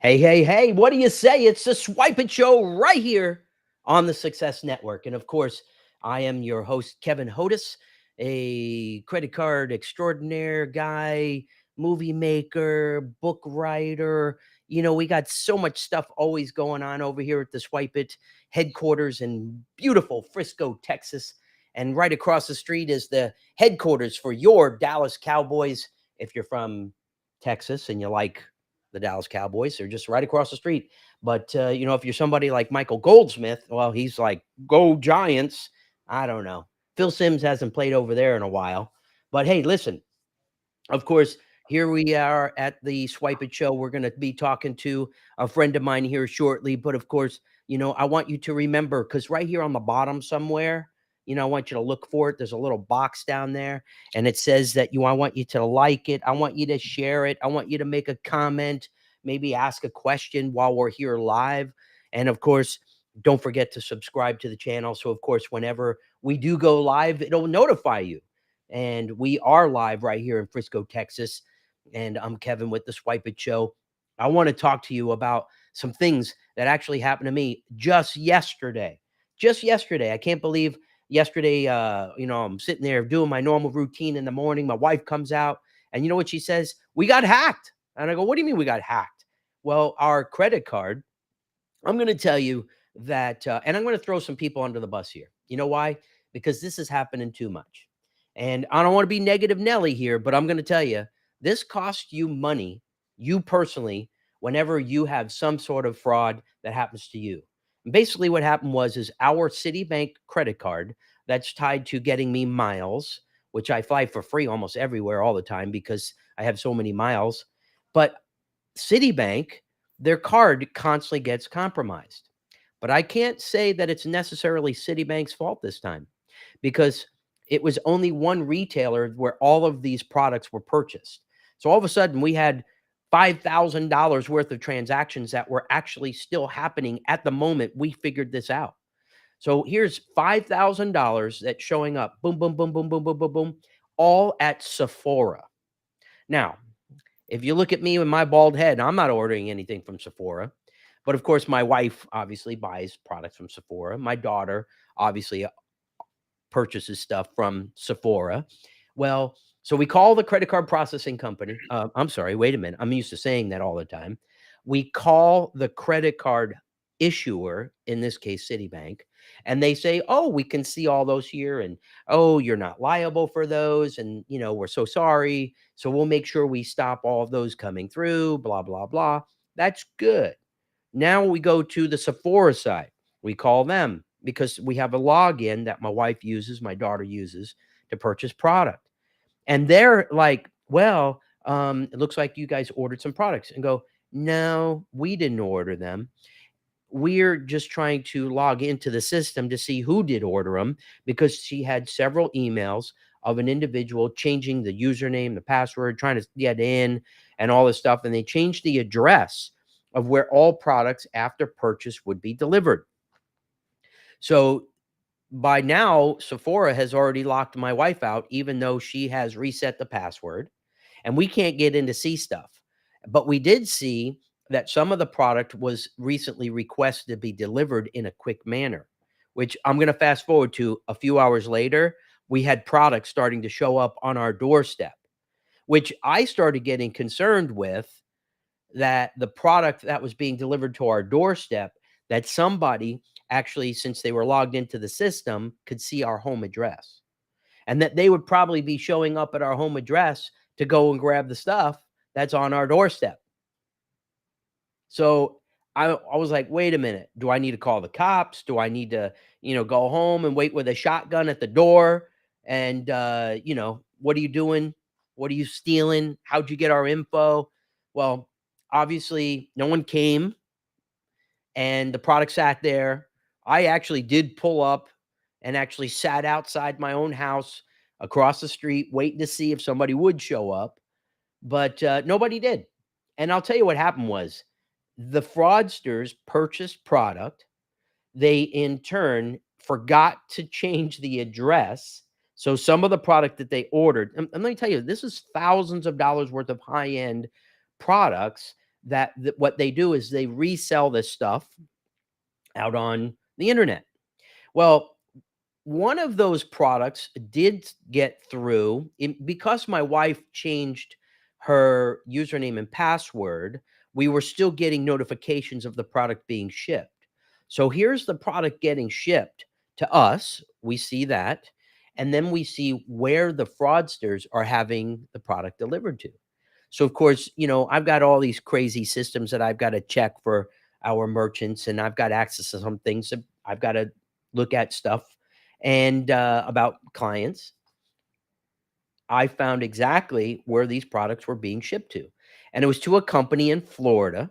Hey, hey, hey, what do you say? It's the Swypit Show right here on the Success Network. And of course, I am your host, Kevin Hodis, a credit card extraordinaire guy, movie maker, book writer. We got so much stuff always going on over here at the Swypit headquarters in beautiful Frisco, Texas. And right across the street is the headquarters for your Dallas Cowboys. If you're from Texas and you like the Dallas Cowboys, they're just right across the street. But if you're somebody like Michael Goldsmith, well, he's like, "Go Giants." I don't know. Phil Simms hasn't played over there in a while. But hey, listen, of course, here we are at the Swipe It Show. We're going to be talking to a friend of mine here shortly. But of course, I want you to remember, because right here on the bottom somewhere, I want you to look for it. There's a little box down there, and it says that I want you to like it. I want you to share it. I want you to make a comment, maybe ask a question while we're here live. And of course, don't forget to subscribe to the channel. So, of course, whenever we do go live, it'll notify you. And we are live right here in Frisco, Texas. And I'm Kevin with the Swipe It Show. I want to talk to you about some things that actually happened to me just yesterday. Just yesterday. I can't believe yesterday, I'm sitting there doing my normal routine in the morning. My wife comes out, and you know what she says? "We got hacked." And I go, "What do you mean we got hacked?" Well, our credit card, I'm going to tell you that, and I'm going to throw some people under the bus here. You know why? Because this is happening too much. And I don't want to be negative Nelly here, but I'm going to tell you, this costs you money, you personally, whenever you have some sort of fraud that happens to you. And basically, what happened is our Citibank credit card that's tied to getting me miles, which I fly for free almost everywhere all the time because I have so many miles. But Citibank, their card constantly gets compromised. But I can't say that it's necessarily Citibank's fault this time, because it was only one retailer where all of these products were purchased. So all of a sudden, we had $5,000 worth of transactions that were actually still happening at the moment we figured this out. So here's $5,000 that's showing up, boom, boom, boom, boom, boom, boom, boom, boom, all at Sephora. Now, if you look at me with my bald head, I'm not ordering anything from Sephora. But of course, my wife obviously buys products from Sephora. My daughter obviously purchases stuff from Sephora. Well, so we call the credit card processing company. I'm sorry, wait a minute. I'm used to saying that all the time. We call the credit card issuer, in this case, Citibank, and they say, "Oh, we can see all those here. And oh, you're not liable for those. And, we're so sorry. So we'll make sure we stop all of those coming through, blah, blah, blah." That's good. Now we go to the Sephora side. We call them because we have a login that my wife uses, my daughter uses to purchase product. And they're like, "Well, it looks like you guys ordered some products." And go, "No, we didn't order them. We're just trying to log into the system to see who did order them," because she had several emails of an individual changing the username, the password, trying to get in and all this stuff. And they changed the address of where all products after purchase would be delivered. So by now, Sephora has already locked my wife out, even though she has reset the password, and we can't get in to see stuff. But we did see that some of the product was recently requested to be delivered in a quick manner, which I'm going to fast forward to a few hours later. We had products starting to show up on our doorstep, which I started getting concerned with, that the product that was being delivered to our doorstep, that somebody actually, since they were logged into the system, could see our home address, and that they would probably be showing up at our home address to go and grab the stuff that's on our doorstep. So I was like, "Wait a minute. Do I need to call the cops? Do I need to, go home and wait with a shotgun at the door? And, what are you doing? What are you stealing? How'd you get our info?" Well, obviously, no one came, and the product sat there. I actually did pull up and actually sat outside my own house across the street, waiting to see if somebody would show up. But nobody did. And I'll tell you what happened was, the fraudsters purchased product. They, in turn, forgot to change the address. So some of the product that they ordered, and let me tell you, this is thousands of dollars worth of high-end products that what they do is they resell this stuff out on the internet. Well, one of those products did get through because my wife changed her username and password. We were still getting notifications of the product being shipped. So here's the product getting shipped to us. We see that. And then we see where the fraudsters are having the product delivered to. So, of course, I've got all these crazy systems that I've got to check for our merchants, and I've got access to some things that I've got to look at stuff and about clients. I found exactly where these products were being shipped to. And it was to a company in Florida.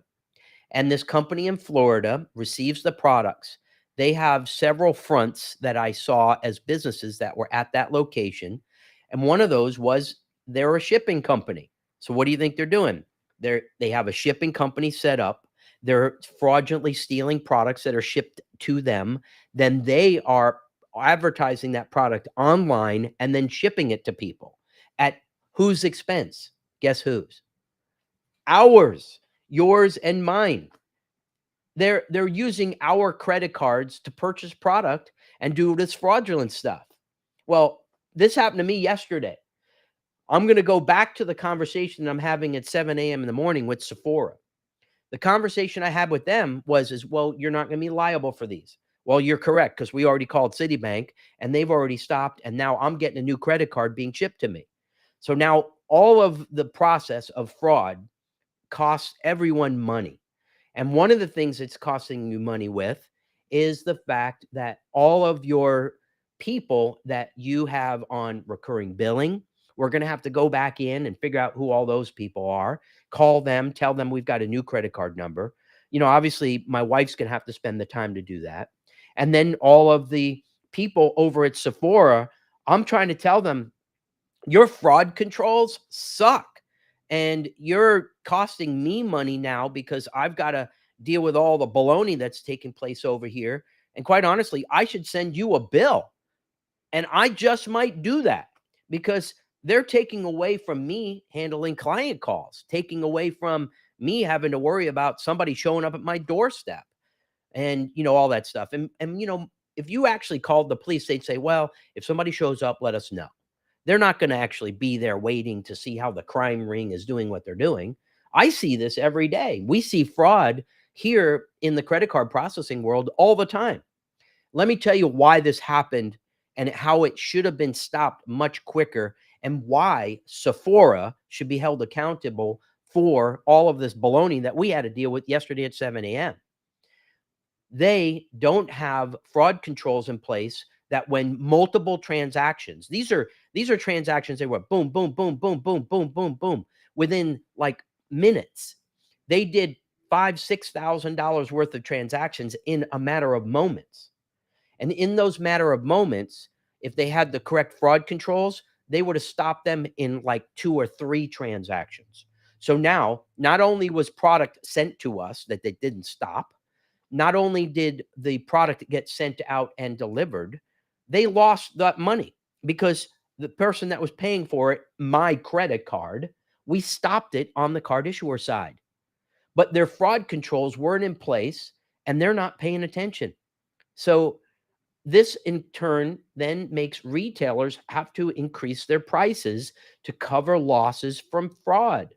And this company in Florida receives the products. They have several fronts that I saw as businesses that were at that location. And one of those was they're a shipping company. So what do you think they're doing? They have a shipping company set up. They're fraudulently stealing products that are shipped to them. Then they are advertising that product online and then shipping it to people at whose expense? Guess whose? Ours, yours, and mine. They're using our credit cards to purchase product and do this fraudulent stuff. Well, this happened to me yesterday. I'm going to go back to the conversation I'm having at 7 a.m. in the morning with Sephora. The conversation I had with them was, well, you're not going to be liable for these. Well, you're correct, because we already called Citibank and they've already stopped. And now I'm getting a new credit card being shipped to me. So now all of the process of fraud costs everyone money. And one of the things it's costing you money with is the fact that all of your people that you have on recurring billing, we're going to have to go back in and figure out who all those people are, call them, tell them we've got a new credit card number. Obviously, my wife's going to have to spend the time to do that. And then all of the people over at Sephora, I'm trying to tell them, your fraud controls suck. And you're costing me money now because I've got to deal with all the baloney that's taking place over here. And quite honestly, I should send you a bill. And I just might do that because they're taking away from me handling client calls, taking away from me having to worry about somebody showing up at my doorstep and, all that stuff. And if you actually called the police, they'd say, well, if somebody shows up, let us know. They're not going to actually be there waiting to see how the crime ring is doing what they're doing. I see this every day. We see fraud here in the credit card processing world all the time. Let me tell you why this happened and how it should have been stopped much quicker, and why Sephora should be held accountable for all of this baloney that we had to deal with yesterday at 7 a.m. They don't have fraud controls in place that when multiple transactions, these are transactions, they were boom, boom, boom, boom, boom, boom, boom, boom, within like minutes. They did $5,000-$6,000 worth of transactions in a matter of moments. And in those matter of moments, if they had the correct fraud controls, they would have stopped them in like 2 or 3 transactions. So now, not only was product sent to us that they didn't stop, not only did the product get sent out and delivered, they lost that money because the person that was paying for it, my credit card, we stopped it on the card issuer side. But their fraud controls weren't in place and they're not paying attention. So this in turn then makes retailers have to increase their prices to cover losses from fraud.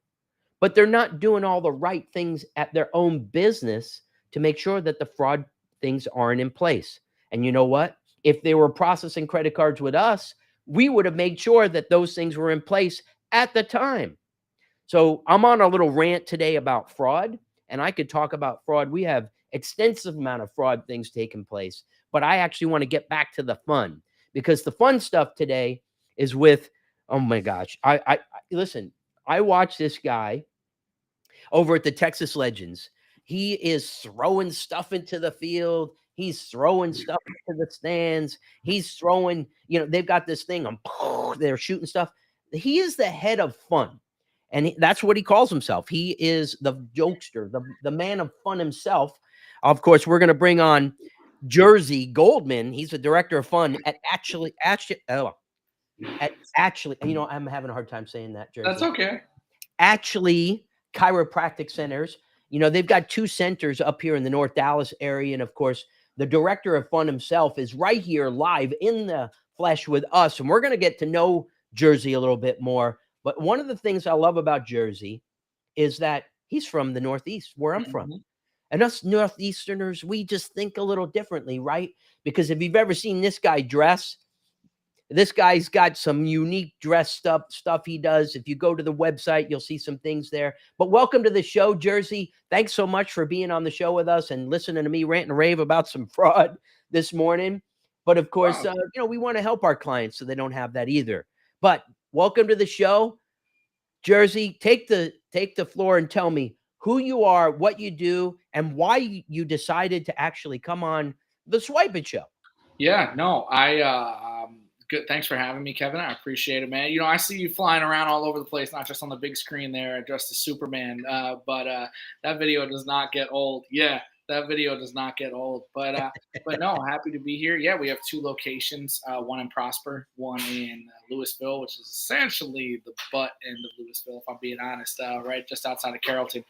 But they're not doing all the right things at their own business to make sure that the fraud things aren't in place. And you know what? If they were processing credit cards with us, we would have made sure that those things were in place at the time. So I'm on a little rant today about fraud, and I could talk about fraud. We have extensive amount of fraud things taking place, but I actually want to get back to the fun, because the fun stuff today is with, oh my gosh, I listen, I watched this guy over at the Texas Legends. He is throwing stuff into the field. He's throwing stuff into the stands. He's throwing, they've got this thing on, they're shooting stuff. He is the head of fun. And that's what he calls himself. He is the jokester, the man of fun himself. Of course, we're going to bring on Jersey Goldman. He's the director of fun at Atchley. I'm having a hard time saying that, Jersey. That's okay. Atchley Chiropractic Centers. You know, they've got 2 centers up here in the North Dallas area. And of course, the director of fun himself is right here live in the flesh with us. And we're going to get to know Jersey a little bit more. But one of the things I love about Jersey is that he's from the Northeast, where I'm from. And us Northeasterners, we just think a little differently, right? Because if you've ever seen this guy dress, this guy's got some unique dressed up stuff he does. If you go to the website, you'll see some things there. But welcome to the show, Jersey. Thanks so much for being on the show with us and listening to me rant and rave about some fraud this morning. But of course, Wow. you know, we want to help our clients so they don't have that either. But welcome to the show, Jersey. Take the floor and tell me who you are, what you do, and why you decided to actually come on the Swypit Show. Yeah, no, good. Thanks for having me, Kevin. I appreciate it, man. You know, I see you flying around all over the place, not just on the big screen there, dressed as Superman. But that video does not get old. Yeah, that video does not get old. But no, happy to be here. Yeah, we have 2 locations, one in Prosper, one in Louisville, which is essentially the butt end of Louisville, if I'm being honest, right just outside of Carrollton.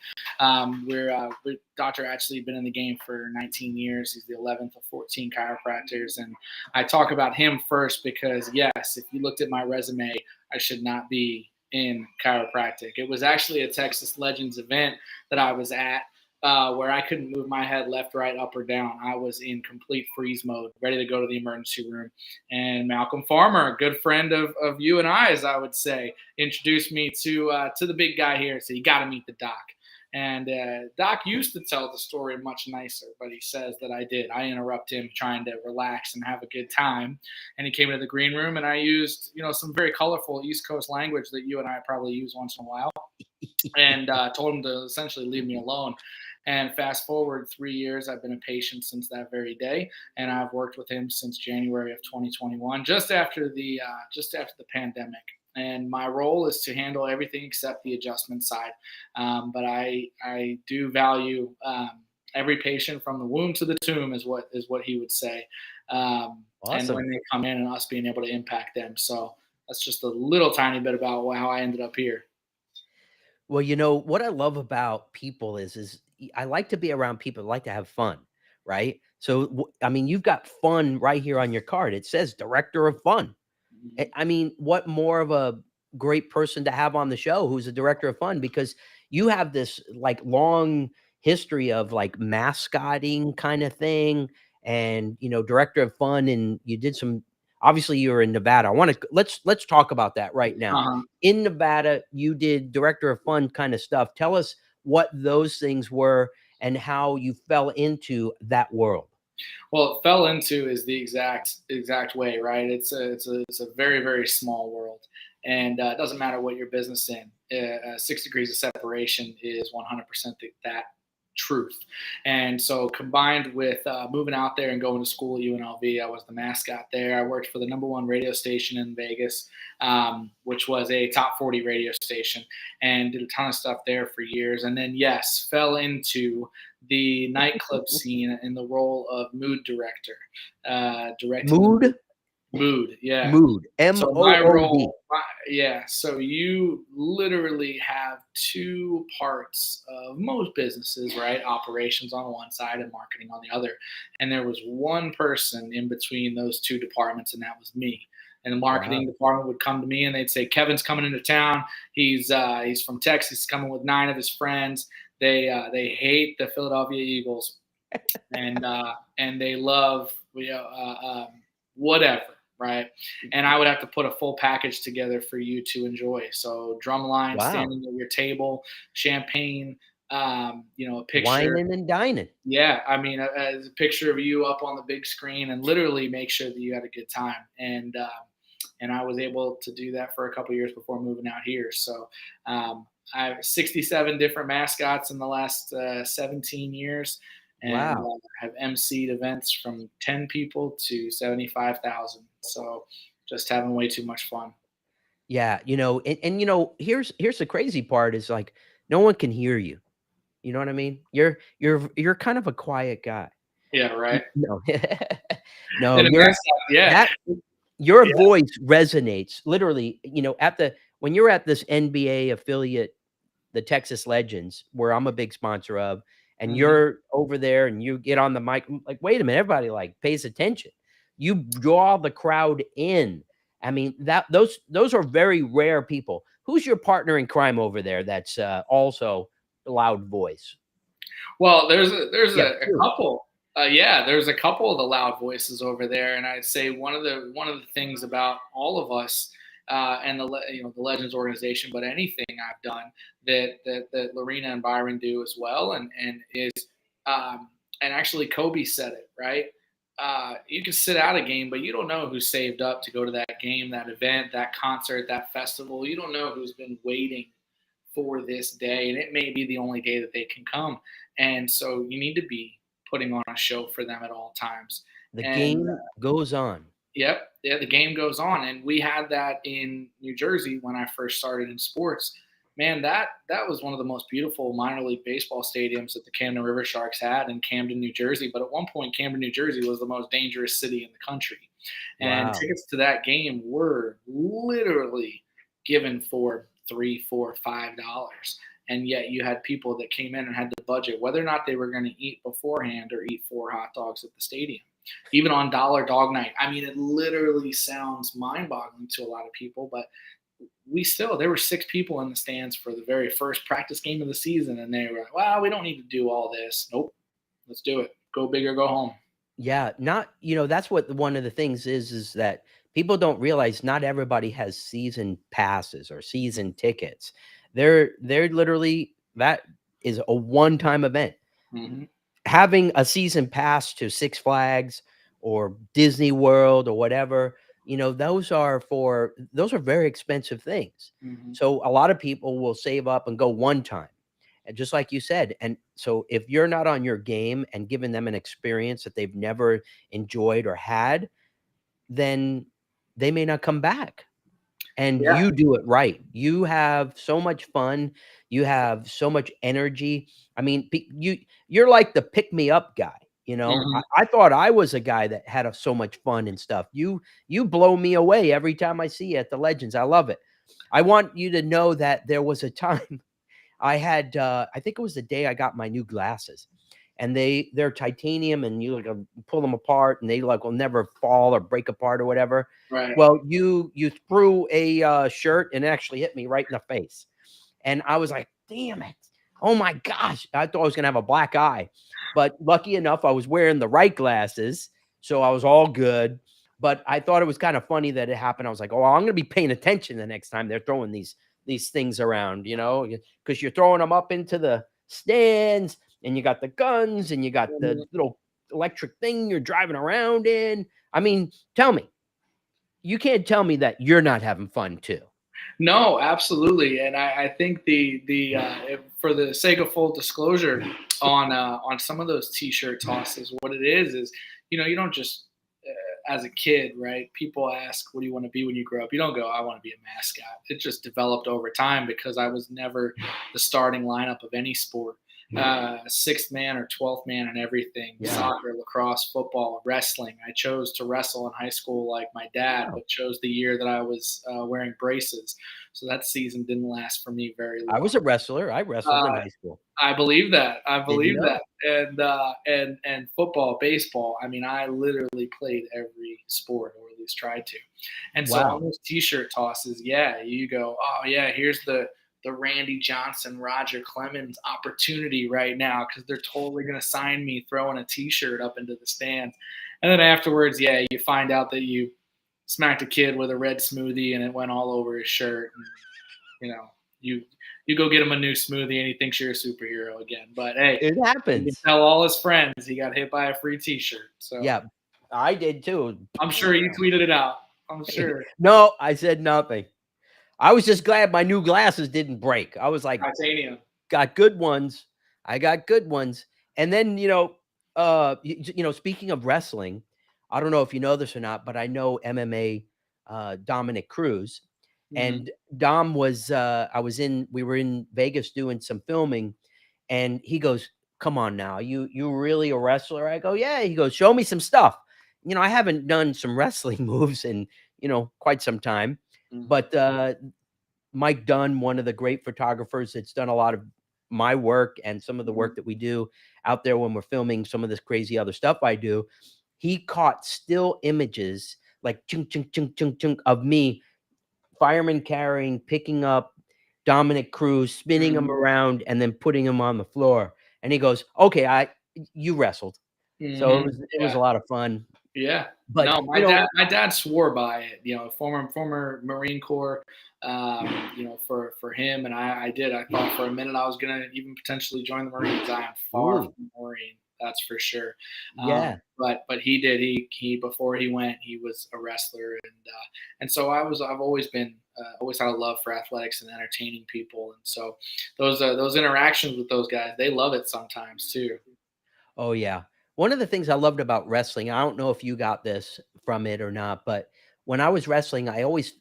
We're Dr. Atchley been in the game for 19 years. He's the 11th of 14 chiropractors. And I talk about him first because, yes, if you looked at my resume, I should not be in chiropractic. It was actually a Texas Legends event that I was at where I couldn't move my head left, right, up, or down. I was in complete freeze mode, ready to go to the emergency room. And Malcolm Farmer, a good friend of you and I's, I would say, introduced me to the big guy here. So you got to meet the doc. And Doc used to tell the story much nicer, but he says that I did. I interrupt him trying to relax and have a good time. And he came into the green room, and I used, you know, some very colorful East Coast language that you and I probably use once in a while, and told him to essentially leave me alone. And fast forward 3 years, I've been a patient since that very day, and I've worked with him since January of 2021, just after the pandemic. And my role is to handle everything except the adjustment side. But I do value every patient from the womb to the tomb, is what he would say. Awesome. And when they come in, and us being able to impact them. So that's just a little tiny bit about how I ended up here. Well, you know, what I love about people is I like to be around people that like to have fun, right? So, I mean, you've got fun right here on your card. It says director of fun. I mean, what more of a great person to have on the show who's a director of fun, because you have this like long history of like mascotting kind of thing and, you know, director of fun. And you did some, obviously you were in Nevada. I want to, let's talk about that right now. In Nevada, you did director of fun kind of stuff. Tell us what those things were and how you fell into that world. Well, it fell into is the exact way, right? It's a very, very small world, and it doesn't matter what your business in. 6 degrees of separation is 100% that truth. And so combined with moving out there and going to school at UNLV, I was the mascot there. I worked for the #1 radio station in Vegas, which was a top 40 radio station, and did a ton of stuff there for years. And then, yes, fell into the nightclub scene in the role of mood director. Mood, yeah. Mood. So my role, yeah. So you literally have 2 parts of most businesses, right? Operations on one side and marketing on the other. And there was one person in between those 2 departments, and that was me. And the marketing department would come to me and they'd say, "Kevin's coming into town. He's from Texas. He's coming with 9 of his friends. They hate the Philadelphia Eagles, and they love whatever." Right. And I would have to put a full package together for you to enjoy. So drumline, standing at your table, champagne, a picture. Wining and dining. Yeah. I mean, a picture of you up on the big screen, and literally make sure that you had a good time. And I was able to do that for a couple of years before moving out here. So I have 67 different mascots in the last 17 years. And have emceed events from 10 people to 75,000. So just having way too much fun. Yeah. You know, and you know, here's the crazy part is like, no one can hear you. You know what I mean? You're kind of a quiet guy. Yeah. Right. No, your voice resonates literally, you know, when you're at this NBA affiliate the Texas Legends, where I'm a big sponsor of, and Mhm. you're over there and you get on the mic, like, wait a minute, everybody like pays attention. You draw the crowd in. I mean, those are very rare people. Who's your partner in crime over there that's also a loud voice? Well, there's Yeah, a true. couple. Yeah, there's a couple of the loud voices over there, and I'd say one of the things about all of us and the Legends organization, but anything I've done that Lorena and Byron do as well, and is and actually Kobe said it right. You can sit out a game, but you don't know who saved up to go to that game, that event, that concert, that festival. You don't know who's been waiting for this day, and it may be the only day that they can come. And so you need to be putting on a show for them at all times. The And game goes on. yep, yeah, the game goes on, and we had that in New Jersey when I first started in sports. Man, that was one of the most beautiful minor league baseball stadiums that the Camden River Sharks had in Camden, New Jersey. But at one point, Camden, New Jersey was the most dangerous city in the country, and Wow. tickets to that game were literally given for $3, $4, $5. And yet you had people that came in and had to budget whether or not they were going to eat beforehand or eat 4 hot dogs at the stadium, even on dollar dog night. I mean, it literally sounds mind boggling to a lot of people, but there were 6 people in the stands for the very first practice game of the season. And they were like, well, we don't need to do all this. Nope. Let's do it. Go big or go home. Yeah, not that's what one of the things is that people don't realize not everybody has season passes or season tickets. They're literally that is a one-time event. Mm-hmm. Having a season pass to Six Flags or Disney World or whatever, those are very expensive things. Mm-hmm. So a lot of people will save up and go one time. And just like you said, and so if you're not on your game and giving them an experience that they've never enjoyed or had, then they may not come back. And Yeah. you do it right. You have so much fun. You have so much energy. I mean, you're like the pick me up guy. Mm-hmm. I thought I was a guy that had so much fun and stuff. You blow me away every time I see you at the Legends. I love it. I want you to know that there was a time I had, I think it was the day I got my new glasses, and they're titanium, and you like pull them apart, and they like will never fall or break apart or whatever. Right. Well, you threw a shirt and it actually hit me right in the face, and I was like, "Damn it! Oh my gosh!" I thought I was gonna have a black eye, but lucky enough, I was wearing the right glasses, so I was all good. But I thought it was kind of funny that it happened. I was like, "Oh, I'm gonna be paying attention the next time they're throwing these things around," because you're throwing them up into the stands, and you got the guns, and you got the little electric thing you're driving around in. I mean, tell me, you can't tell me that you're not having fun too. No, absolutely, and I think for the sake of full disclosure on some of those T-shirt tosses, what it is you don't just as a kid, right? People ask, "What do you want to be when you grow up?" You don't go, "I want to be a mascot." It just developed over time because I was never the starting lineup of any sport. Sixth man or 12th man and everything, Yeah. soccer, lacrosse, football, wrestling. I chose to wrestle in high school like my dad, Wow. but chose the year that I was wearing braces. So that season didn't last for me very I long. was a wrestler. I wrestled in Uh, high school. I believe that. I Did you believe know? that. And football, baseball. I mean, I literally played every sport, or at least tried to. And so on Wow. those T-shirt tosses, yeah, you go, oh yeah, here's the Randy Johnson, Roger Clemens opportunity right now because they're totally going to sign me throwing a T-shirt up into the stands. And then afterwards, yeah, you find out that you smacked a kid with a red smoothie and it went all over his shirt. And, you you go get him a new smoothie and he thinks you're a superhero again. But hey, It you can happens. tell all his friends he got hit by a free T-shirt. So Yeah, I did too. I'm sure you tweeted it out. I'm sure. No, I said nothing. I was just glad my new glasses didn't break. I was like, Titanium. got good ones. I got good ones. And then, speaking of wrestling, I don't know if you know this or not, but I know MMA Dominic Cruz. Mm-hmm. And Dom was we were in Vegas doing some filming, and he goes, "Come on now, you really a wrestler?" I go, "Yeah." He goes, "Show me some stuff." I haven't done some wrestling moves in, quite some time, Mm-hmm. but Mike Dunn, one of the great photographers that's done a lot of my work and some of the work that we do out there when we're filming some of this crazy other stuff I do, he caught still images like chunk, chunk, chunk, chunk, chunk of me, fireman carrying, picking up Dominic Cruz, spinning him around, and then putting him on the floor. And he goes, "Okay, you wrestled." So it was Yeah. a lot of fun. Yeah. But No, you know, my dad swore by it, former Marine Corps, for him. And I did. I thought for a minute I was going to even potentially join the Marines. I am far ooh, from a Marine. That's for sure. yeah. But he did. He before he went, he was a wrestler, and so I've always been always had a love for athletics and entertaining people, and so those interactions with those guys, they love it sometimes too. Oh, yeah. One of the things I loved about wrestling, I don't know if you got this from it or not, but when I was wrestling, I always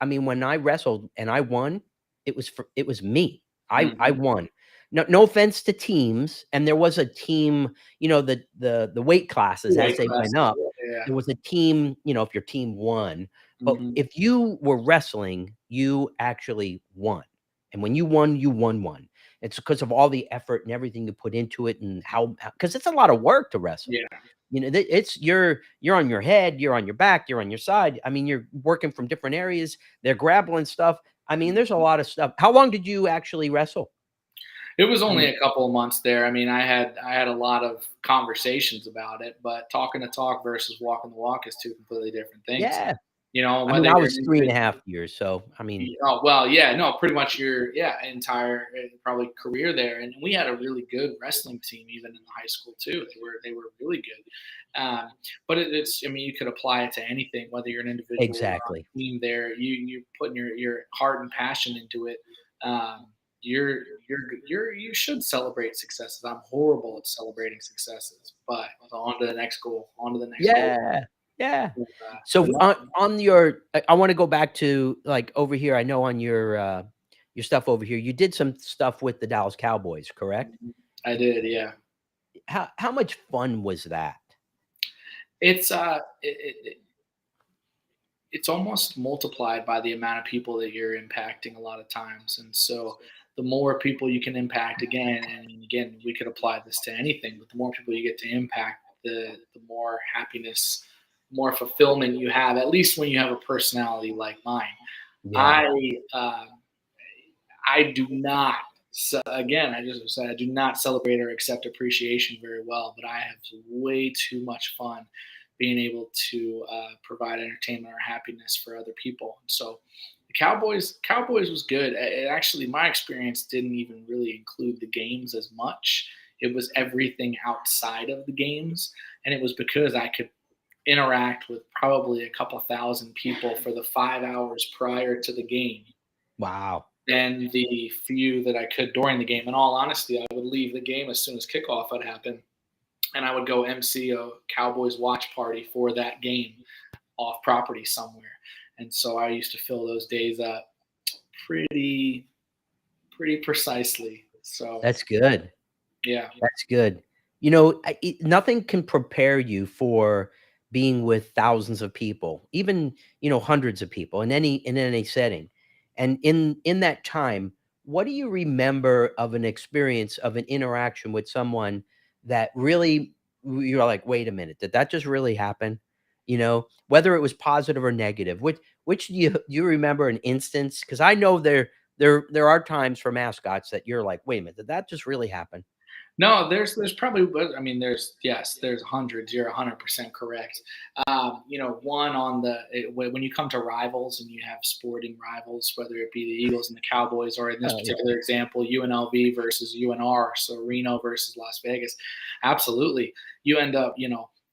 I mean, when I wrestled and I won, it was me. I Hmm. won. No offense to teams, and there was a team, the weight classes as Weight they went classes, up, yeah. there was a team, if your team won, but Hmm. if you were wrestling, you actually won. And when you won. It's because of all the effort and everything you put into it and how because it's a lot of work to wrestle. Yeah. It's you're on your head, you're on your back, you're on your side. I mean, you're working from different areas. They're grappling stuff. I mean, there's a lot of stuff. How long did you actually wrestle? It was I only mean, a couple of months there. I mean, I had a lot of conversations about it, but talking the talk versus walking the walk is two completely different things. yeah. I mean, Whether I you're was an three and a individual. half years. So, I mean, Oh well, yeah, no, pretty much your entire probably career there, and we had a really good wrestling team even in the high school too. They were really good, but it's I mean you could apply it to anything whether you're an individual or on exactly. a team. There, you putting your heart and passion into it. Um, you should celebrate successes. I'm horrible at celebrating successes, but on to the next goal, on to the next goal. Yeah. Yeah. But So no, on your I wanna go back to, like, over here, I know on your stuff over here, you did some stuff with the Dallas Cowboys, correct? I did, yeah. How much fun was that? It's it's almost multiplied by the amount of people that you're impacting a lot of times. And so the more people you can impact again, and again, we could apply this to anything, but the more people you get to impact, the more happiness, more fulfillment you have, at least when you have a personality like mine. Yeah. I, uh, I do not, so again, I just said I do not celebrate or accept appreciation very well, but I have way too much fun being able to provide entertainment or happiness for other people. And so the Cowboys was good. Actually, my experience didn't even really include the games as much. It was everything outside of the games, and it was because I could interact with probably a couple thousand people for the 5 hours prior to the game Wow. than the few that I could during the game. In all honesty, I would leave the game as soon as kickoff would happen, and I would go MC a Cowboys watch party for that game off property somewhere. And so I used to fill those days up pretty pretty precisely. So That's good. yeah, That's good. Nothing can prepare you for being with thousands of people, even, hundreds of people in any setting. And in that time, what do you remember of an experience of an interaction with someone that really you're like, "Wait a minute, did that just really happen?" Whether it was positive or negative. Which do you remember an instance? Because I know there are times for mascots that you're like, "Wait a minute, did that just really happen?" no, there's probably, I mean, there's hundreds. You're 100% correct. One on when you come to rivals and you have sporting rivals, whether it be the Eagles and the Cowboys, or in this Oh, yeah. particular example, UNLV versus UNR, so Reno versus Las Vegas. Absolutely, you end up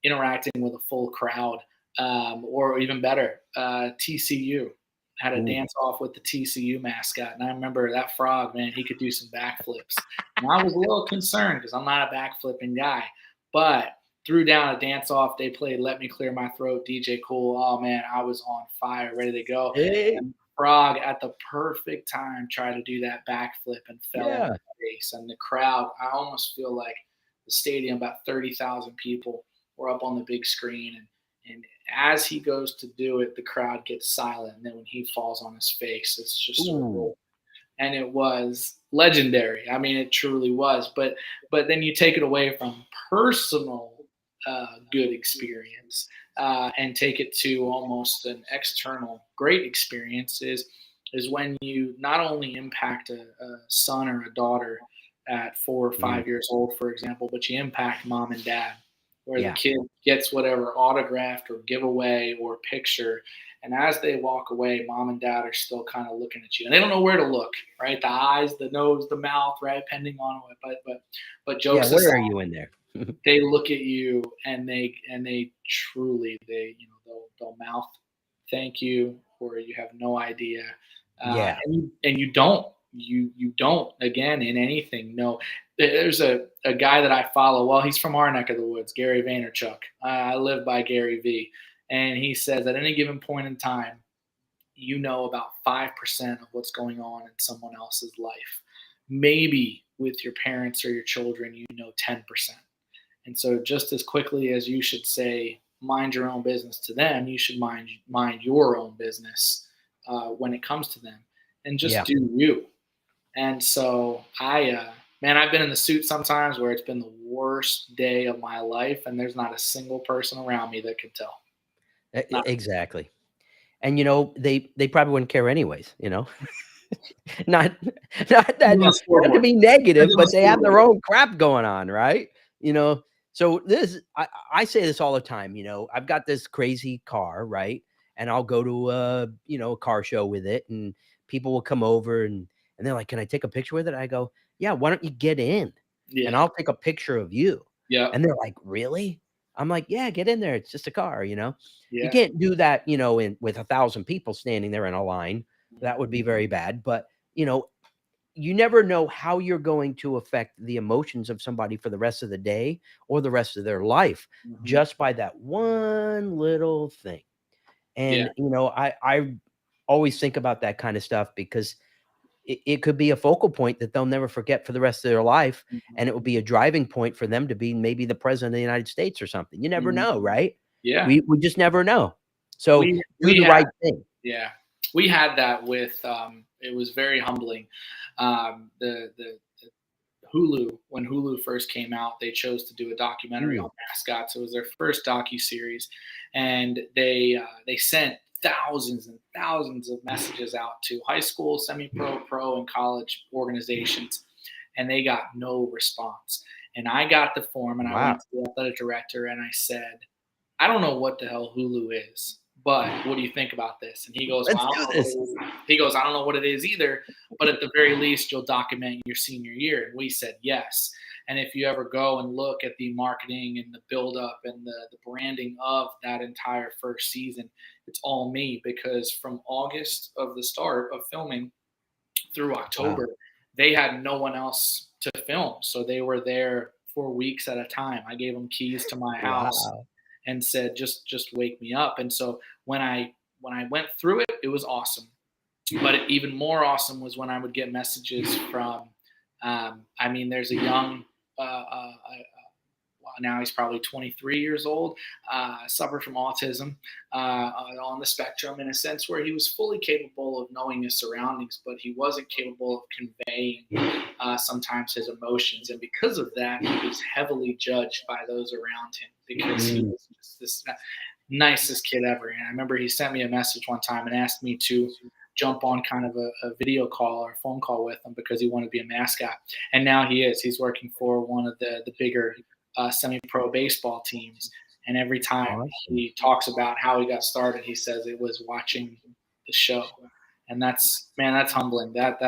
interacting with a full crowd, or even better, TCU had a Ooh. dance off with the TCU mascot, and I remember that frog, man, he could do some backflips. And I was a little concerned because I'm not a backflipping guy, but threw down a dance off. They played "Let Me Clear My Throat," DJ Cool. Oh man, I was on fire, ready to go. Hey, And Frog at the perfect time tried to do that backflip and fell on yeah. his face. And the crowd, I almost feel like the stadium, about 30,000 people, were up on the big screen, And as he goes to do it, the crowd gets silent. And then when he falls on his face, it's just sort of Ooh. and it was legendary. I mean, it truly was. But then you take it away from personal good experience and take it to almost an external great experience is when you not only impact a son or a daughter at 4 or Mm. 5 years old, for example, but you impact mom and dad, where the Yeah. kid gets whatever autographed or giveaway or picture. And as they walk away, mom and dad are still kind of looking at you, and they don't know where to look, right? The eyes, the nose, the mouth, right? Depending on what, but Yeah. jokes Where aside, are you in there? they look at you and they truly they'll mouth thank you, or you have no idea, Yeah. and you don't again in anything. No, there's a guy that I follow. Well, he's from our neck of the woods, Gary Vaynerchuk. I live by Gary V, and he says at any given point in time, you know about 5% of what's going on in someone else's life. Maybe with your parents or your children, you know 10%. And so, just as quickly as you should say, mind your own business to them, you should mind your own business when it comes to them, and just Yeah. do you. And so, man, I've been in the suit sometimes where it's been the worst day of my life, and there's not a single person around me that could tell. Not Exactly. And they probably wouldn't care anyways. Not not on that the not to scoreboard. be Depends negative, on the but they have scoreboard. their own crap going on, right? You know, so I say this all the time, I've got this crazy car, right? And I'll go to a car show with it, and people will come over and they're like, "Can I take a picture with it?" I go, "Yeah, why don't you get in? And Yeah. I'll take a picture of you." Yeah. And they're like, "Really?" I'm like, "Yeah, get in there. It's just a car." You Yeah. can't do that, in with 1,000 people standing there in a line. That would be very bad, but you know, you never know how you're going to affect the emotions of somebody for the rest of the day or the rest of their life Mhm. just by that one little thing. Yeah. And, I always think about that kind of stuff because it could be a focal point that they'll never forget for the rest of their life. Mhm. And it would be a driving point for them to be maybe the president of the United States or something. You never Mhm. know, right? Yeah. We just never know. So do We the had right thing. Yeah, we had that with. It was very humbling. The Hulu, when Hulu first came out, they chose to do a documentary Mm, on mascots. It was their first docu series, and they sent thousands and thousands of messages out to high school, semi-pro, pro, and college organizations, and they got no response. And I got the form, and I wow. went to the athletic director, and I said, I don't know what the hell Hulu is, but what do you think about this? And he goes, well, Let's I don't do know what this. it is. He goes, I don't know what it is either, but at the very least, you'll document your senior year. And we said yes. And if you ever go and look at the marketing and the buildup and the branding of that entire first season, it's all me because from August of the start of filming through Wow. October, they had no one else to film. So they were there for weeks at a time. I gave them keys to my house Wow. and said, just wake me up. And so when I went through it, it was awesome. But even more awesome was when I would get messages from. I mean, there's a young. Now he's probably 23 years old, suffered from autism on the spectrum in a sense where he was fully capable of knowing his surroundings, but he wasn't capable of conveying sometimes his emotions. And because of that, he was heavily judged by those around him because he Mm. was just this nicest kid ever. And I remember he sent me a message one time and asked me to jump on kind of a video call or a phone call with him because he wanted to be a mascot. And now he is. He's working for one of the bigger semi-pro baseball teams. And every time Awesome. he talks about how he got started, he says it was watching the show. And that's man, that's humbling. That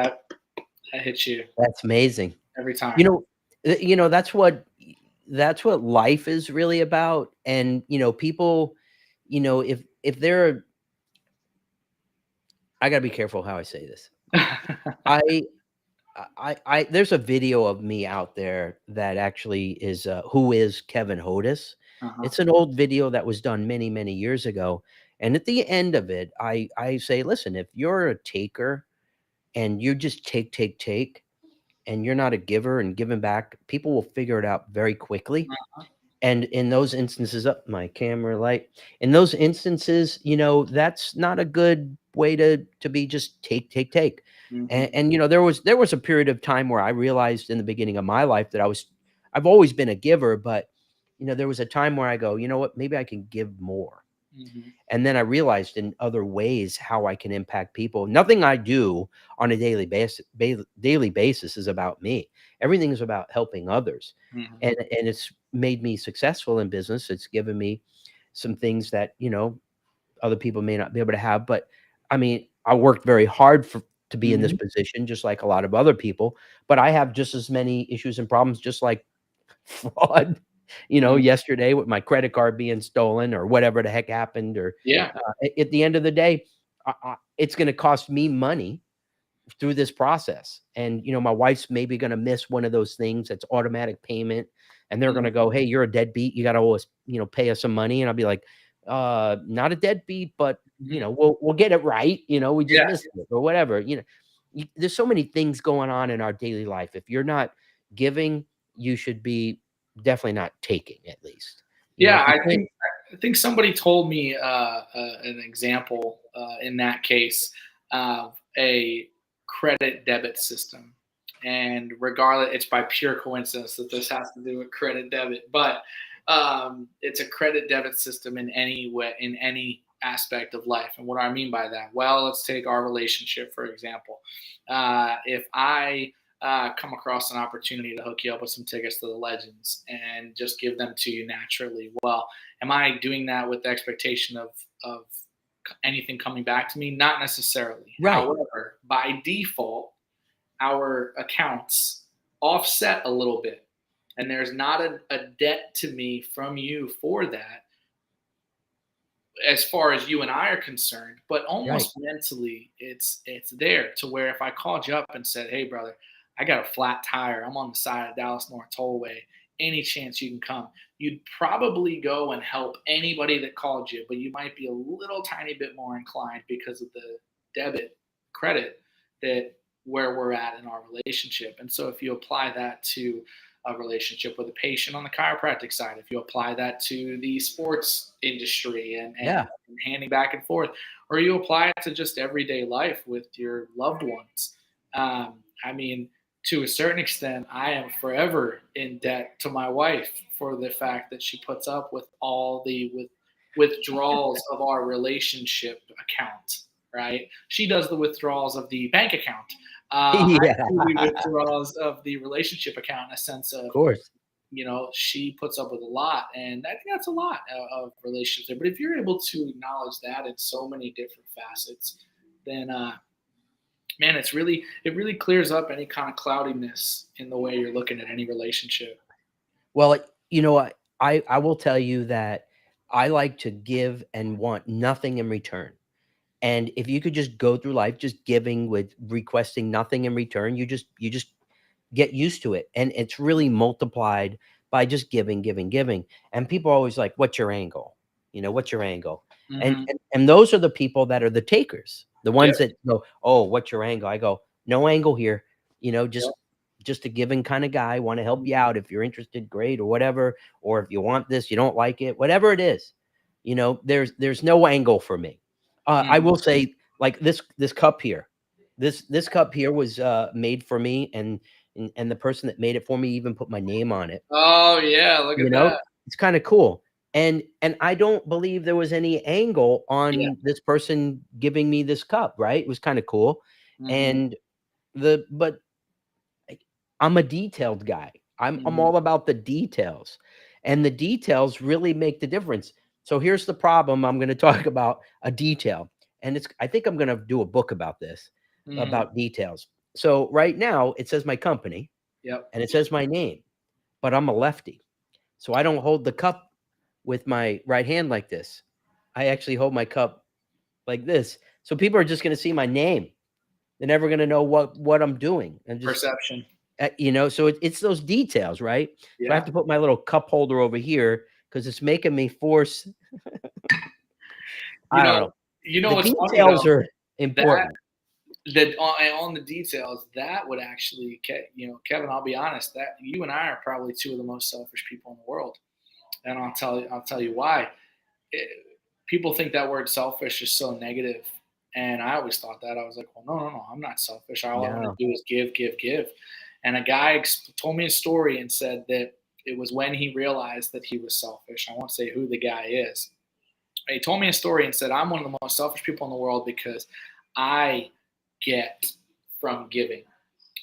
hits you That's amazing. every time. You know, that's what life is really about. And people, if they're I gotta be careful how I say this. I I there's a video of me out there that actually is who is Kevin Hodis. Uh-huh. It's an old video that was done many, many years ago. And at the end of it, I say, listen, if you're a taker and you just take, take, take, and you're not a giver and giving back, people will figure it out very quickly. And in those instances, up my camera light. In those instances, that's not a good way to be just take. And, Mhm. and there was a period of time where I realized in the beginning of my life that I've always been a giver, but there was a time where I go, you know what, maybe I can give more. Mhm. And then I realized in other ways how I can impact people. Nothing I do on a daily basis is about me. Everything is about helping others. Mhm. And it's made me successful in business. It's given me some things that, other people may not be able to have. But I mean, I worked very hard to be in this Mhm. position, just like a lot of other people. But I have just as many issues and problems, just like fraud, Mhm. yesterday with my credit card being stolen or whatever the heck happened. Or Yeah. at the end of the day, it's going to cost me money through this process. And, my wife's maybe going to miss one of those things that's automatic payment. And they're going Mhm. to go, hey, you're a deadbeat. You got to always, pay us some money. And I'll be like, not a deadbeat, but, Mhm. we'll get it right. We just Yeah. missed it or whatever. There's so many things going on in our daily life. If you're not giving, you should be definitely not taking, at least. Yeah, If you can't. I think somebody told me an example in that case of a credit debit system, and regardless, it's by pure coincidence that this has to do with credit debit, but it's a credit debit system in any way, in any aspect of life. And what do I mean by that? Well, let's take our relationship for example. If I come across an opportunity to hook you up with some tickets to the Legends and just give them to you naturally. Well, am I doing that with the expectation of anything coming back to me? Not necessarily. Right. However, by default, our accounts offset a little bit, and there's not a debt to me from you for that as far as you and I are concerned, but Right. almost mentally, it's there to where if I called you up and said, "Hey, brother, I got a flat tire. I'm on the side of Dallas North Tollway. Any chance you can come?" You'd probably go and help anybody that called you, but you might be a little tiny bit more inclined because of the debit credit that where we're at in our relationship. And so if you apply that to a relationship with a patient on the chiropractic side, if you apply that to the sports industry and Yeah. handing back and forth, or you apply it to just everyday life with your loved ones. I mean, to a certain extent, I am forever in debt to my wife for the fact that she puts up with all the withdrawals of our relationship account. Right? She does the withdrawals of the bank account. I Yeah. do the Of withdrawals of the relationship account in a sense of, course. she puts up with a lot, and I think that's a lot of relationships there. But if you're able to acknowledge that in so many different facets, then man, it really clears up any kind of cloudiness in the way you're looking at any relationship. Well, what, I will tell you that I like to give and want nothing in return. And if you could just go through life just giving with requesting nothing in return, you just get used to it. And it's really multiplied by just giving, giving, giving. And people are always like, what's your angle? What's your angle? And, Hmm. and and those are the people that are the takers, the Yep. ones that go, oh, what's your angle? I go, no angle here. Yep. Just a giving kind of guy, want to help you Mhm. out. If you're interested, great, or whatever. Or if you want this, you don't like it, whatever it is, there's no angle for me. I Mhm. will say, like this cup here, this cup here was made for me, and the person that made it for me even put my name on it. Oh yeah, look You at know, that. it's kind of cool. And I don't believe there was any angle Yeah. on this person giving me this cup, right? It was kind of cool. Hmm. And but like, I'm a detailed guy. I'm Hmm. all about the details. And the details really make the difference. So here's the problem. I'm going to talk about a detail. And I think I'm going to do a book about this, Hmm. about details. So right now it says my company Yep. and it says my name, but I'm a lefty. So I don't hold the cup with my right hand like this. I actually hold my cup like this. So people are just going to see my name. They're never going to know what I'm doing. And just Perception. so it's those details, right? So I have Yeah. to put my little cup holder over here because it's making me force. You I don't know, know. you know The what's funny details though? are That important. that on the details, that would actually, Kevin, I'll be honest, that you and I are probably two of the most selfish people in the world. and I'll tell you why. People think that word selfish is so negative, and I always thought that. I was like, well, no, I'm not selfish. All I want No. to do is give, give, give. And a guy told me a story and said that it was when he realized that he was selfish. I won't say who the guy is. He told me a story and said, I'm one of the most selfish people in the world because I get from giving.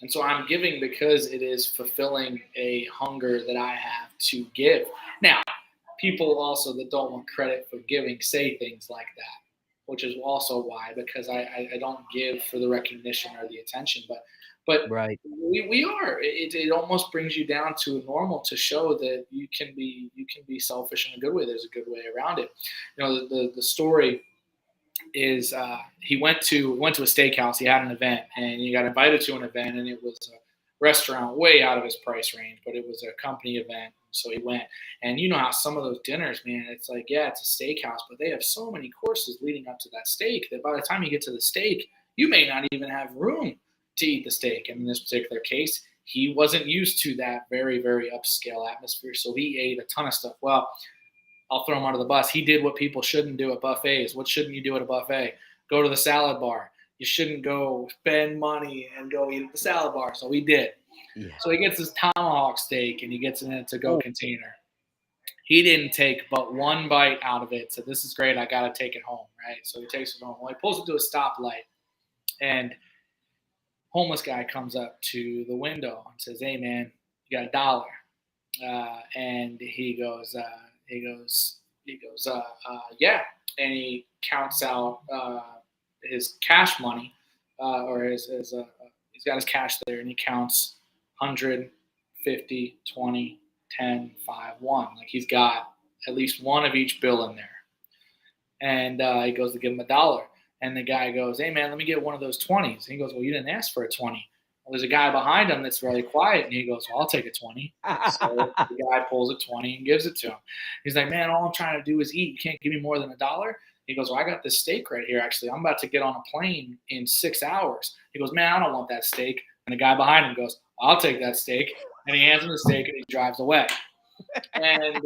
And so I'm giving because it is fulfilling a hunger that I have to give. Now, people also that don't want credit for giving say things like that, which is also why, because I don't give for the recognition or the attention. But Right. we are. It almost brings you down to normal to show that you can be selfish in a good way. There's a good way around it. You know, the story is he went to a steakhouse. He had an event, and he got invited to an event, and it was a restaurant way out of his price range, but it was a company event. So he went, and you know how some of those dinners, man, it's like, yeah, it's a steakhouse, but they have so many courses leading up to that steak that by the time you get to the steak, you may not even have room to eat the steak. And in this particular case, he wasn't used to that very, very upscale atmosphere, so he ate a ton of stuff. Well, I'll throw him under the bus. He did what people shouldn't do at buffets. What shouldn't you do at a buffet? Go to the salad bar. You shouldn't go spend money and go eat at the salad bar. So he did. Yeah. So he gets his tomahawk steak and he gets it in a to-go container. He didn't take but one bite out of it. So this is great. I got to take it home, right? So he takes it home. Well, he pulls it to a stoplight, and homeless guy comes up to the window and says, "Hey, man, you got $1?" And he goes, yeah. And he counts out his cash money, or he's got his cash there, and he counts 100, 50, 20, 10, 5, 1. Like he's got at least one of each bill in there. And he goes to give him $1. And the guy goes, "Hey, man, let me get one of those 20s. And he goes, "Well, you didn't ask for a 20. Well, there's a guy behind him that's really quiet, and he goes, "Well, I'll take a 20. So the guy pulls a 20 and gives it to him. He's like, "Man, all I'm trying to do is eat. You can't give me more than $1." He goes, "Well, I got this steak right here, actually. I'm about to get on a plane in 6 hours." He goes, "Man, I don't want that steak." And the guy behind him goes, "I'll take that steak." And he hands him the steak, and he drives away. And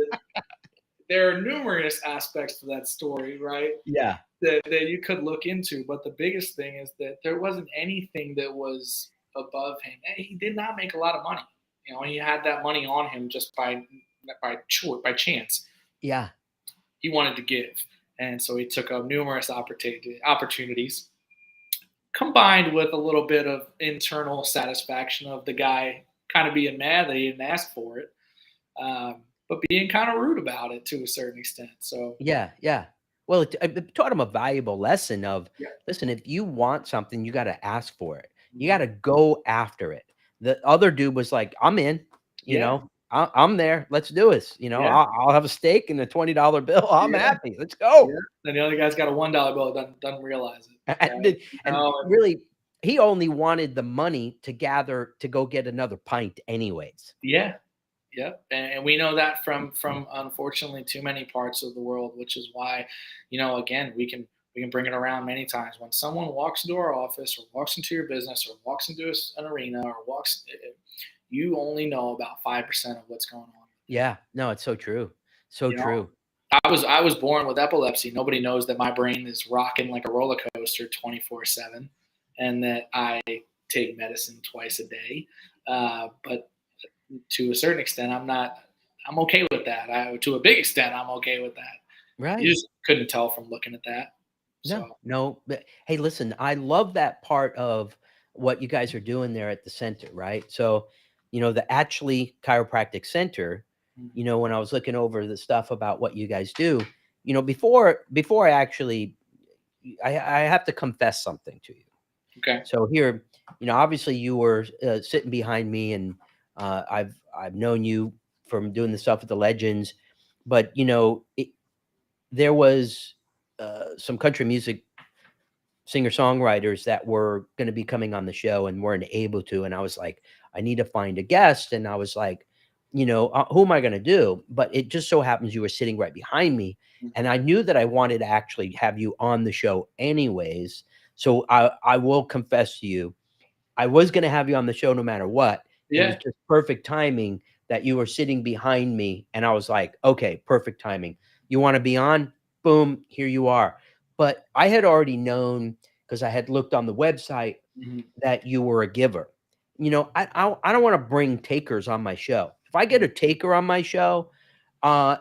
there are numerous aspects to that story, right? Yeah. That you could look into. But the biggest thing is that there wasn't anything that was above him. And he did not make a lot of money. You know, he had that money on him just by chance. Yeah. He wanted to give, and so he took up numerous opportunities, combined with a little bit of internal satisfaction of the guy kind of being mad that he didn't ask for it, but being kind of rude about it to a certain extent. So Yeah. Yeah. Well, it taught him a valuable lesson of, yeah, listen, if you want something, you got to ask for it. You mhm. got to go after it. The other dude was like, "I'm in, Yeah, I'm there. Let's do this. yeah, I'll have a steak and a $20 bill. I'm yeah, happy. Let's yeah. go." Then the other guy's got a $1 bill, doesn't realize it. And, Right? then- and No, really, he only wanted the money to gather to go get another pint, anyways. yeah. Yep, and we know that from unfortunately too many parts of the world, which is why, again, we can bring it around many times. When someone walks into our office or walks into your business or walks into an arena or you only know about 5% of what's going on. Yeah. No, it's so true. So You know, true. I was born with epilepsy. Nobody knows that my brain is rocking like a roller coaster 24/7, and that I take medicine twice a day. But to a certain extent, I'm okay with that. To a big extent, I'm okay with that. You Right. just couldn't tell from looking at that. No, So no. But hey, listen, I love that part of what you guys are doing there at the center, right? So, the Atchley Chiropractic Center, mhm. when I was looking over the stuff about what you guys do, before I actually, I have to confess something to you. Okay. So here, obviously you were sitting behind me, and I've known you from doing the stuff with the Legends, but there was some country music singer-songwriters that were gonna be coming on the show and weren't able to, and I was like, "I need to find a guest," and I was like, "Who am I gonna do?" But it just so happens you were sitting right behind me, and I knew that I wanted to actually have you on the show anyways, so I will confess to you, I was gonna have you on the show no matter what. It was Yeah. just perfect timing, that you were sitting behind me, and I was like, okay, perfect timing. You want to be on? Boom, here you are. But I had already known, because I had looked on the website, Mhm. that you were a giver. I don't want to bring takers on my show. If I get a taker on my show,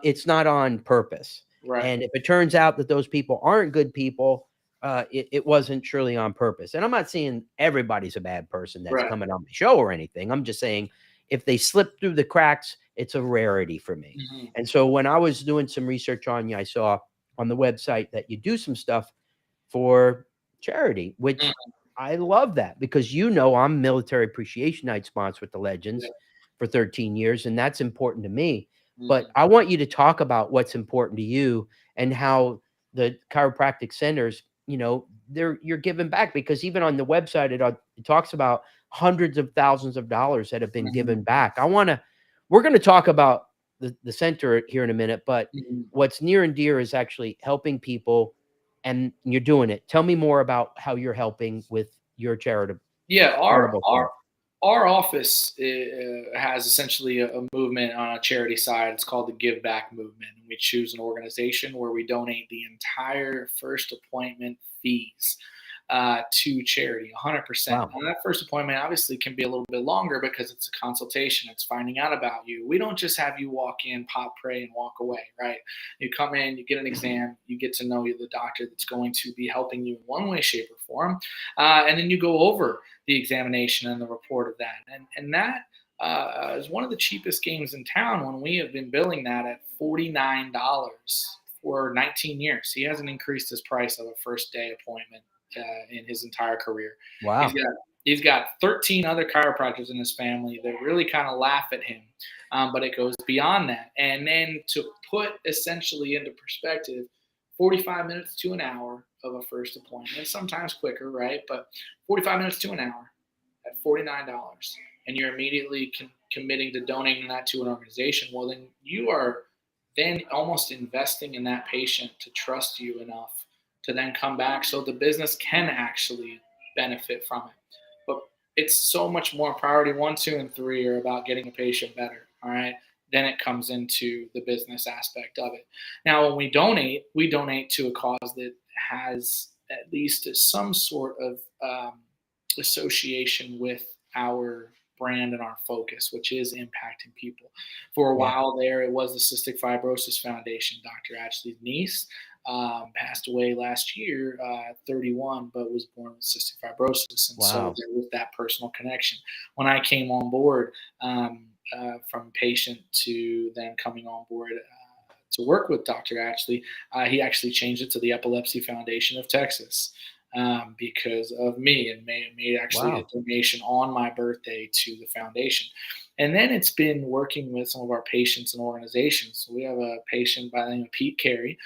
it's not on purpose. Right. And if it turns out that those people aren't good people, it wasn't surely on purpose. And I'm not saying everybody's a bad person that's Right. coming on the show or anything. I'm just saying if they slip through the cracks, it's a rarity for me. Mhm. And so when I was doing some research on you, I saw on the website that you do some stuff for charity, which Mhm. I love that, because I'm Military Appreciation Night sponsor with the Legends Yeah. for 13 years, and that's important to me. But Mhm. I want you to talk about what's important to you and how the chiropractic centers, you're giving back, because even on the website, it talks about hundreds of thousands of dollars that have been Mhm. given back. We're going to talk about the center here in a minute, but Mhm. what's near and dear is actually helping people, and you're doing it. Tell me more about how you're helping with your Yeah, charitable stuff. our office has essentially a movement on a charity side. It's called the Give Back Movement. And we choose an organization where we donate the entire first appointment fees to charity, 100%. Wow. Now, that first appointment obviously can be a little bit longer because it's a consultation. It's finding out about you. We don't just have you walk in, pop, pray, and walk away, right? You come in, you get an exam, you get to know the doctor that's going to be helping you in one way, shape, or form, and then you go over the examination and the report of that. And that is one of the cheapest games in town when we have been billing that at $49 for 19 years. He hasn't increased his price of a first day appointment in his entire career. He's Wow. got he's got 13 other chiropractors in his family that really kind of laugh at him, but it goes beyond that. And then to put essentially into perspective, 45 minutes to an hour of a first appointment, sometimes quicker, right? But 45 minutes to an hour at $49, and you're immediately committing to donating that to an organization. Well, then you are then almost investing in that patient to trust you enough to then come back so the business can actually benefit from it. But it's so much more. Priority 1, 2, and 3 are about getting a patient better. All right. Then it comes into the business aspect of it. Now, when we donate to a cause that has at least some sort of association with our brand and our focus, which is impacting people. For a Yeah. while there, it was the Cystic Fibrosis Foundation. Dr. Atchley's niece passed away last year at 31, but was born with cystic fibrosis. And so Wow. there was that personal connection. When I came on board, from patient to then coming on board to work with Dr. Atchley, he actually changed it to the Epilepsy Foundation of Texas because of me, and made actually a Wow. donation on my birthday to the foundation. And then it's been working with some of our patients and organizations. So we have a patient by the name of Pete Carey,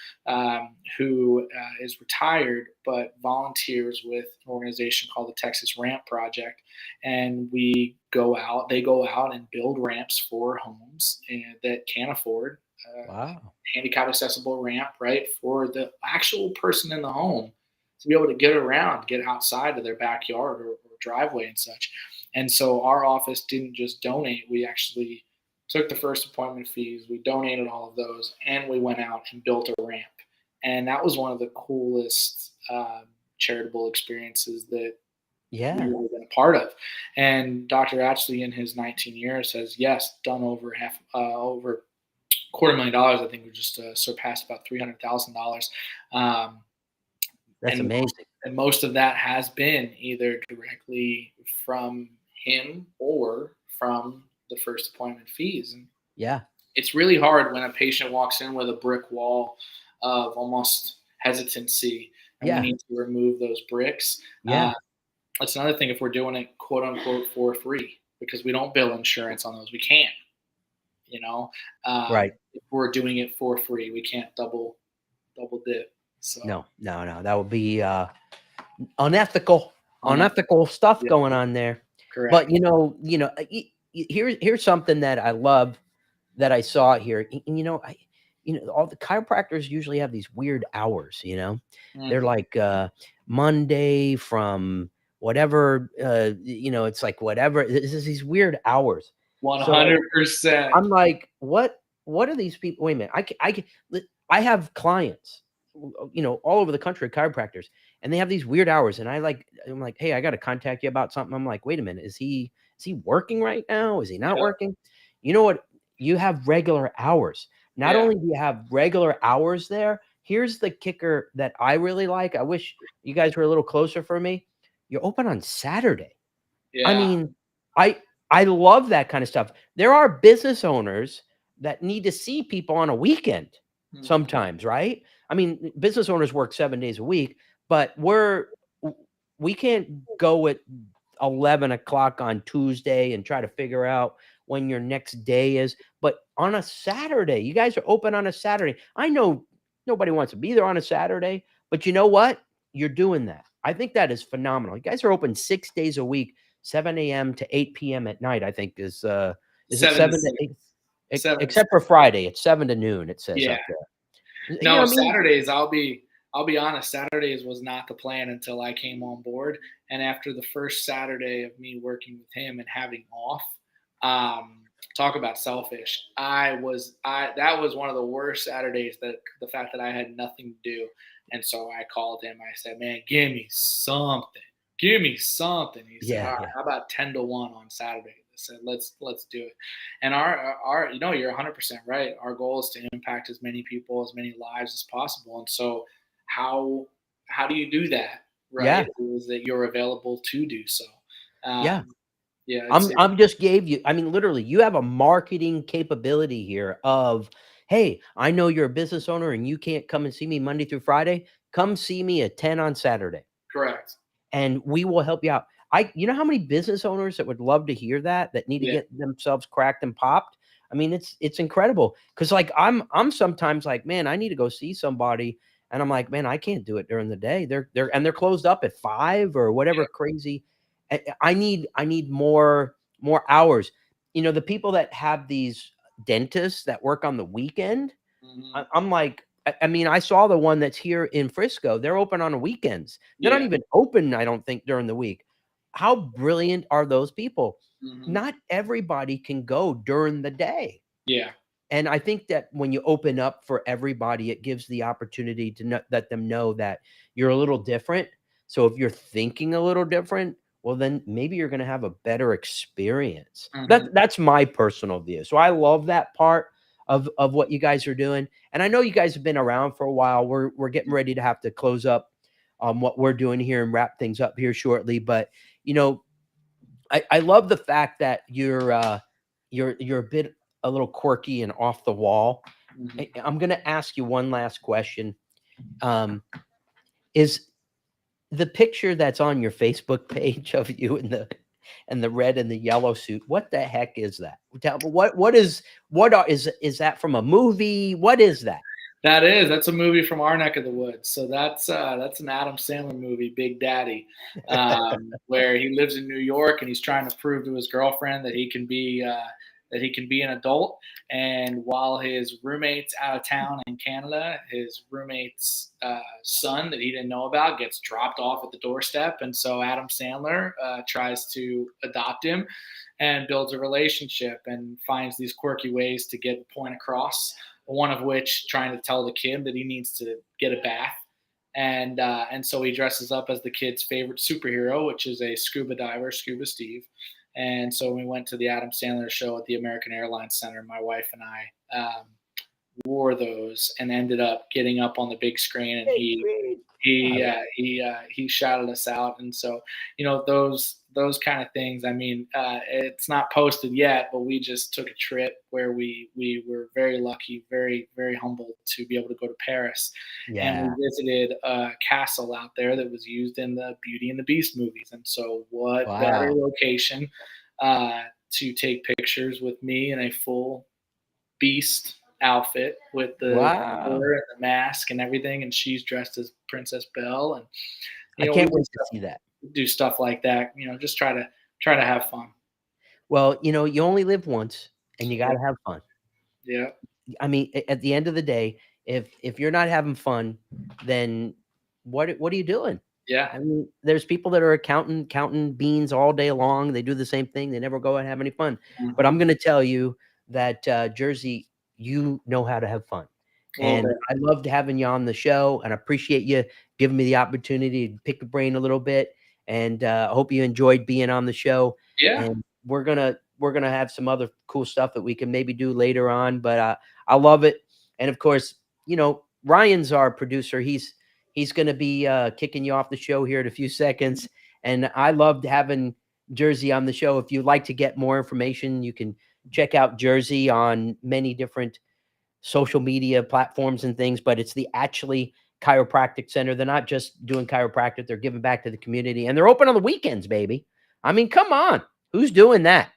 who is retired but volunteers with an organization called the Texas Ramp Project. And they go out and build ramps for homes that can't afford Wow. handicap accessible ramp, right, for the actual person in the home to be able to get around, get outside of their backyard or driveway and such. And so our office didn't just donate; we actually took the first appointment fees, we donated all of those, and we went out and built a ramp. And that was one of the coolest charitable experiences that we've Yeah. ever been a part of. And Dr. Atchley, in his 19 years, has yes done over $250,000. I think we just surpassed about $300,000. Um, That's and amazing. most of that has been either directly from him or from the first appointment fees. And Yeah. it's really hard when a patient walks in with a brick wall of almost hesitancy, and we Yeah. need to remove those bricks. Yeah. That's another thing if we're doing it quote unquote for free, because we don't bill insurance on those. We can't, you know. Right. If we're doing it for free, we can't double dip. So No, no, no. That would be unethical, on that, unethical stuff yeah, going on there. correct. But here's something that I love that I saw here. All the chiropractors usually have these weird hours. They're Mhm. like Monday from whatever. It's like whatever. This is these weird hours. So 100%. I'm like, what are these people? Wait a minute. I have clients, all over the country, chiropractors, and they have these weird hours. And I'm like, hey, I got to contact you about something. I'm like, wait a minute. Is he working right now? Is he not Yeah. working? You know what? You have regular hours. Not Yeah. only do you have regular hours there, here's the kicker that I really like. I wish you guys were a little closer for me. You're open on Saturday. I Yeah. mean, I I love that kind of stuff. There are business owners that need to see people on a weekend Mhm. sometimes, right? I mean, business owners work 7 days a week, but we can't go at 11 o'clock on Tuesday and try to figure out when your next day is. But on a Saturday, you guys are open on a Saturday. I know nobody wants to be there on a Saturday, but you know what? You're doing that. I think that is phenomenal. You guys are open 6 days a week, 7 a.m. to 8 p.m. at night. I think is it 7 to 7 to 6. 8? 7 to Except 6. for Friday, it's 7 to noon. It says Yeah. up there. You know No, what I mean? Saturdays, I'll be honest, Saturdays was not the plan until I came on board. And after the first Saturday of me working with him and having off, talk about selfish. That was one of the worst Saturdays, that the fact that I had nothing to do. And so I called him. I said, man, give me something. Give me something. He said, all Yeah, right, yeah, how about 10 to 1 on Saturday? I said, let's do it. And our you're 100% right. Our goal is to impact as many people, as many lives as possible. And so how how do you do that, right? yeah, Is that you're available to do so. yeah. Yeah, I'm just gave you, I mean, literally, you have a marketing capability here of, hey, I know you're a business owner and you can't come and see me Monday through Friday. Come see me at 10 on Saturday correct. and we will help you out. You know how many business owners that would love to hear that need to Yeah. get themselves cracked and popped? I mean, it's incredible. Cause like I'm sometimes like, man, I need to go see somebody. And I'm like, man, I can't do it during the day. They're closed up at 5 or whatever crazy. I need more hours. The people that have these dentists that work on the weekend, Hmm. I'm like, I mean, I saw the one that's here in Frisco. They're open on the weekends. They're not Yeah. even open, I don't think, during the week. How brilliant are those people? Hmm. Not everybody can go during the day. Yeah. And I think that when you open up for everybody, it gives the opportunity to let them know that you're a little different. So if you're thinking a little different, well, then maybe you're going to have a better experience. Hmm. That's my personal view. So I love that part of what you guys are doing. And I know you guys have been around for a while. We're getting ready to have to close up what we're doing here and wrap things up here shortly. But you know, I love the fact that you're a little quirky and off the wall. Hmm. I'm going to ask you one last question. Um, is the picture that's on your Facebook page of you in the red and the yellow suit? What the heck is that? Tell me is that from a movie? What is that? That's a movie from our neck of the woods. So that's an Adam Sandler movie, Big Daddy, where he lives in New York and he's trying to prove to his girlfriend that he can be an adult. And while his roommate's out of town in Canada, his roommate's son that he didn't know about gets dropped off at the doorstep, and so Adam Sandler tries to adopt him and builds a relationship and finds these quirky ways to get the point across. One of which trying to tell the kid that he needs to get a bath, and so he dresses up as the kid's favorite superhero, which is a scuba diver, Scuba Steve. And so we went to the Adam Sandler show at the American Airlines Center. My wife and I wore those and ended up getting up on the big screen, and Hey, great. he Yeah, uh, he he shouted us out. And so those kind of things. I mean, it's not posted yet, but we just took a trip where we were very lucky, very very humbled to be able to go to Paris, and we yeah. visited a castle out there that was used in the Beauty and the Beast movies. And so what better Wow. location uh, to take pictures with me in a full beast outfit with the Wow. fur and the mask and everything, and she's dressed as Princess Belle. And I we can't wait to see that. do stuff like that. Just try to have fun. Well, you only live once and you got Yeah, to have fun. yeah, I mean, at the end of the day, if you're not having fun, then what are you doing? Yeah. I mean, there's people that are counting beans all day long. They do the same thing. They never go and have any fun. But I'm Mhm. going to tell you that Jersey, you know how to have fun. A little And bit. I loved having you on the show, and I appreciate you giving me the opportunity to pick your brain a little bit. And I hope you enjoyed being on the show. Yeah. And we're gonna have some other cool stuff that we can maybe do later on. But I love it. And of course, Ryan's our producer. He's going to be kicking you off the show here in a few seconds. And I loved having Jersey on the show. If you'd like to get more information, you can check out Jersey on many different social media platforms and things. But it's the Atchley Chiropractic Center. They're not just doing chiropractic, they're giving back to the community. And they're open on the weekends, baby. I mean, come on. Who's doing that?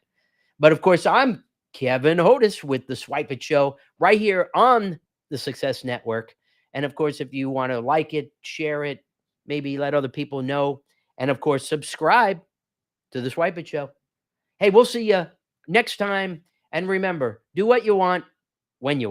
But of course, I'm Kevin Hodes with the Swypit Show right here on the Success Network. And of course, if you want to like it, share it, maybe let other people know. And of course, subscribe to the Swypit Show. Hey, we'll see you next time. And remember, do what you want when you want.